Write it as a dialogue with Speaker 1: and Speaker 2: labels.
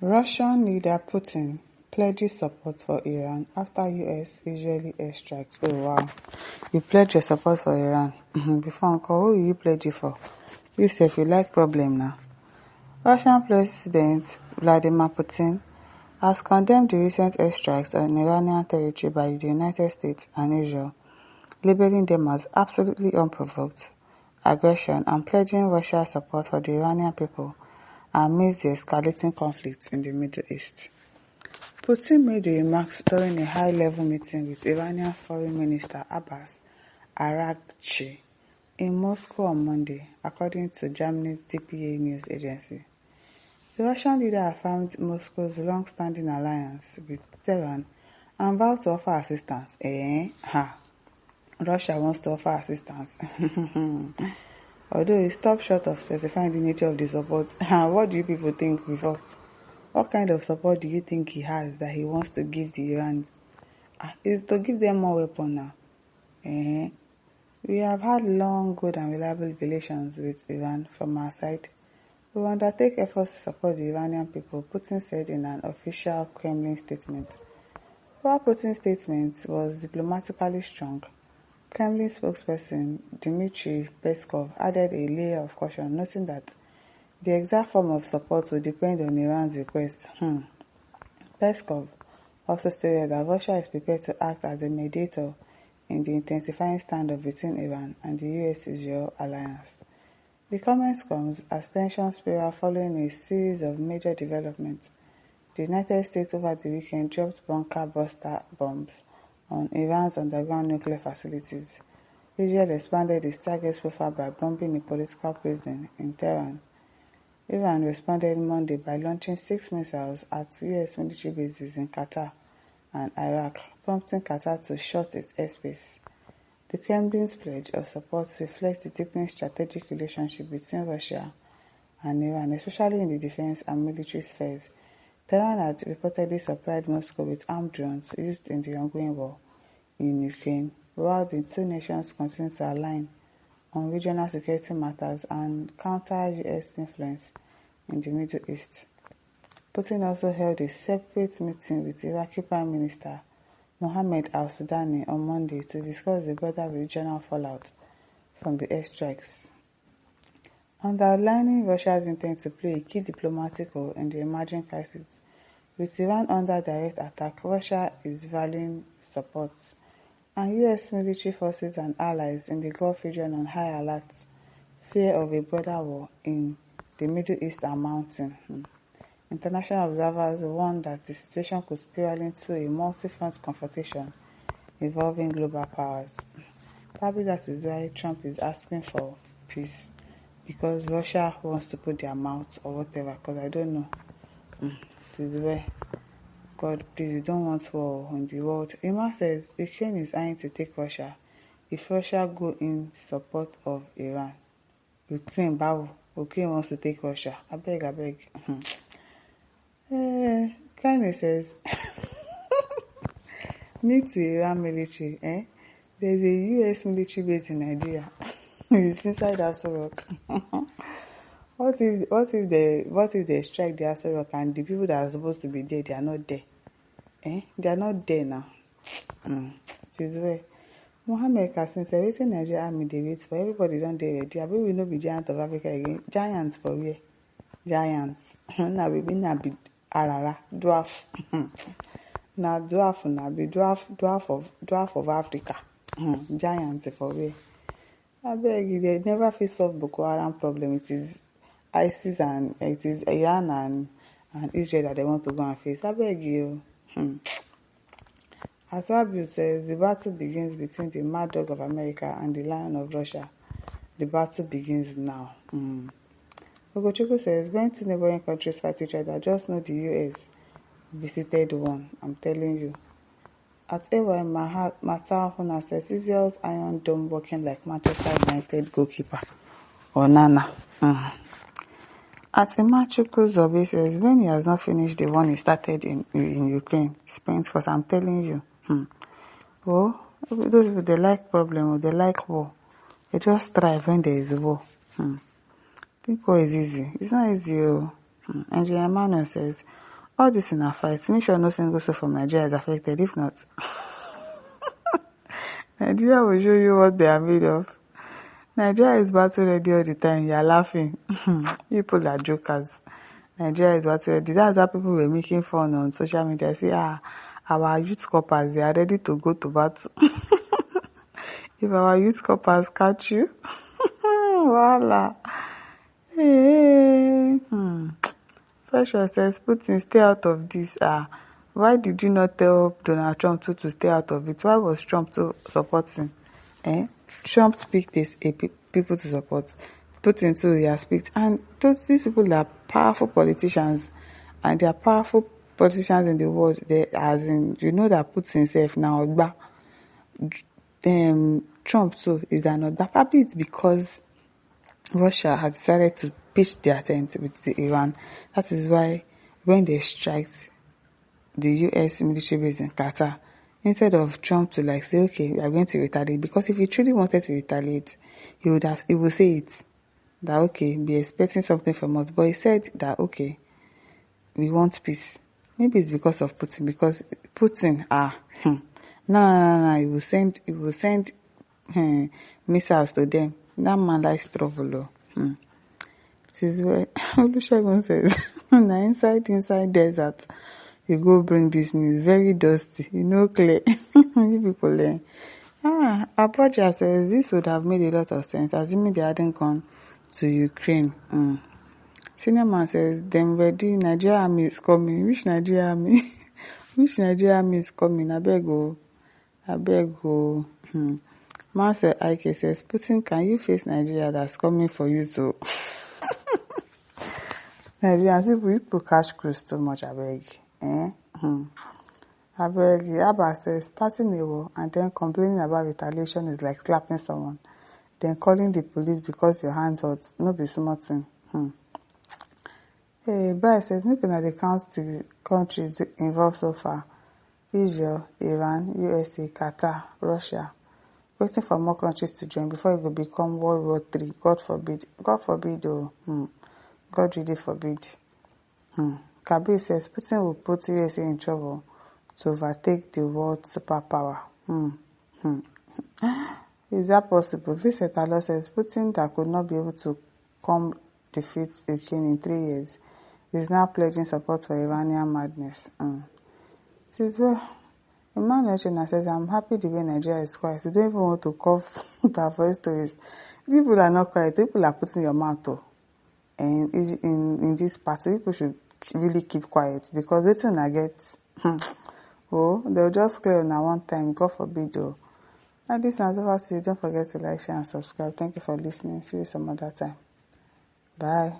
Speaker 1: Russian leader Putin pledges support for Iran after US-Israeli airstrikes. Oh wow, you pledge your support for Iran. Before uncle, who will you pledge it for? You say if you like problem now. Russian President Vladimir Putin has condemned the recent airstrikes on Iranian territory by the United States and Israel, labeling them as absolutely unprovoked aggression and pledging Russia's support for the Iranian people amidst the escalating conflict in the Middle East. Putin made the remarks during a high-level meeting with Iranian Foreign Minister Abbas Araghchi in Moscow on Monday, according to Germany's DPA news agency. The Russian leader affirmed Moscow's long-standing alliance with Tehran and vowed to offer assistance. Russia wants to offer assistance. Although he stopped short of specifying the nature of the support. What do you people think before? What kind of support do you think he has that he wants to give the Iranians? Is to give them more weapons now. We have had long, good and reliable relations with Iran from our side. We will undertake efforts to support the Iranian people, Putin said in an official Kremlin statement. While Putin's statement was diplomatically strong, Kremlin spokesperson Dmitry Peskov added a layer of caution, noting that the exact form of support will depend on Iran's request. Peskov also stated that Russia is prepared to act as a mediator in the intensifying standoff between Iran and the US-Israel alliance. The comment comes as tensions spiral following a series of major developments. The United States over the weekend dropped bunker buster bombs on Iran's underground nuclear facilities. Israel expanded its target profile by bombing a political prison in Tehran. Iran responded Monday by launching 6 missiles at US military bases in Qatar and Iraq, prompting Qatar to shut its airspace. The Kremlin's pledge of support reflects the deepening strategic relationship between Russia and Iran, especially in the defense and military spheres. Tehran had reportedly supplied Moscow with armed drones used in the ongoing war in Ukraine, while the two nations continue to align on regional security matters and counter US influence in the Middle East. Putin also held a separate meeting with Iraqi Prime Minister Mohammed al-Sudani on Monday to discuss the broader regional fallout from the airstrikes, underlining Russia's intent to play a key diplomatic role in the emerging crisis. With Iran under direct attack, Russia is rallying support, and US military forces and allies in the Gulf region on high alert, fear of a broader war in the Middle East are mounting. International observers warn that the situation could spiral into a multi-front confrontation involving global powers. Probably that is why Trump is asking for peace, because Russia wants to put their mouth or whatever, because I don't know. This is where, God, please, we don't want war in the world. Emma says Ukraine is eyeing to take Russia if Russia go in support of Iran. Ukraine wants to take Russia. I beg. Kanye says, meet the Iran military. There's a US military base in Nigeria. It's inside Aso Rock. What if they strike the Aso Rock and the people that are supposed to be there, they are not there? They are not there now. It is where Mohammed Kassim said, "Waiting Nigeria army they wait for everybody. Don't they ready? I will not be giant of Africa again. Giants for where? Giants. Now we be arara dwarf. Now dwarf now be dwarf of Africa. Giants for where? I beg you, they never face solve Boko Haram problem. It is ISIS and it is Iran and Israel that they want to go and face. I beg you." Asabu says the battle begins between the mad dog of America and the lion of Russia. The battle begins now. Ogochukwu says when two neighboring countries fight each other, just know the US visited one. I'm telling you. At AY Matahuna says Israel's Iron Dome working like Manchester United goalkeeper. Onana. At Imachukwu Zobe says when he has not finished the one he started in Ukraine, sprint, because I'm telling you. Well, those people, they like problem, they like war. They just thrive when there is war. Think war is easy. It's not easy. Engineer Emmanuel says all this in a fight. Make sure no single soul from Nigeria is affected. If not, Nigeria will show you what they are made of. Nigeria is battle ready all the time. You are laughing. People are jokers. Nigeria is battle ready. That's how people were making fun on social media. Say, our youth corpers, they are ready to go to battle. If our youth corpers catch you, voila. Hey. Pressure says, Putin, stay out of this. Why did you not tell Donald Trump to stay out of it? Why was Trump so supporting? Trump picked people to support. Putin too, he has picked. And these people are powerful politicians. And they are powerful politicians in the world. As in, you know that Putin himself now, Trump too is another. Probably it's because Russia has decided to pitch their tent with Iran. That is why when they striked the US military base in Qatar, instead of Trump to say, okay, we are going to retaliate, because if he truly wanted to retaliate, he would say it, that okay, be expecting something from us. But he said that okay, we want peace. Maybe it's because of Putin, because Putin, no, he will send missiles to them. That man likes trouble. It is where Olusegun says, inside desert, you go bring this news. Very dusty, clear. You people learn. Abuja says this would have made a lot of sense, assuming they hadn't gone to Ukraine. Senior man says, them ready, Nigeria army is coming. Which Nigeria army? Which Nigeria army is coming? I beg go. Marcel Ike says, Putin, can you face Nigeria that's coming for you too? Nigerians, if people catch cruise too much, I beg. I beg. Abba says, starting a war and then complaining about retaliation is like slapping someone. Then calling the police because your hands hurt. No be small thing. Hey, Bryce says, make una dey count the countries involved so far. Israel, Iran, USA, Qatar, Russia. Waiting for more countries to join before it will become World War III. God forbid. God forbid, though. God really forbid. Kabir says, Putin will put USA in trouble to overtake the world superpower. Is that possible? Vincent Allo says, Putin that could not be able to come defeat Ukraine in 3 years is now pledging support for Iranian madness. It is well. Emmanuel Chena says, I'm happy the way Nigeria is quiet. We don't even want to cough to avoid stories. People are not quiet. People are putting your mouth and in this part. So people should really keep quiet, because waiting I get they'll just clear on one time. God forbid though. And this is over to you. Don't forget to like, share and subscribe. Thank you for listening. See you some other time. Bye.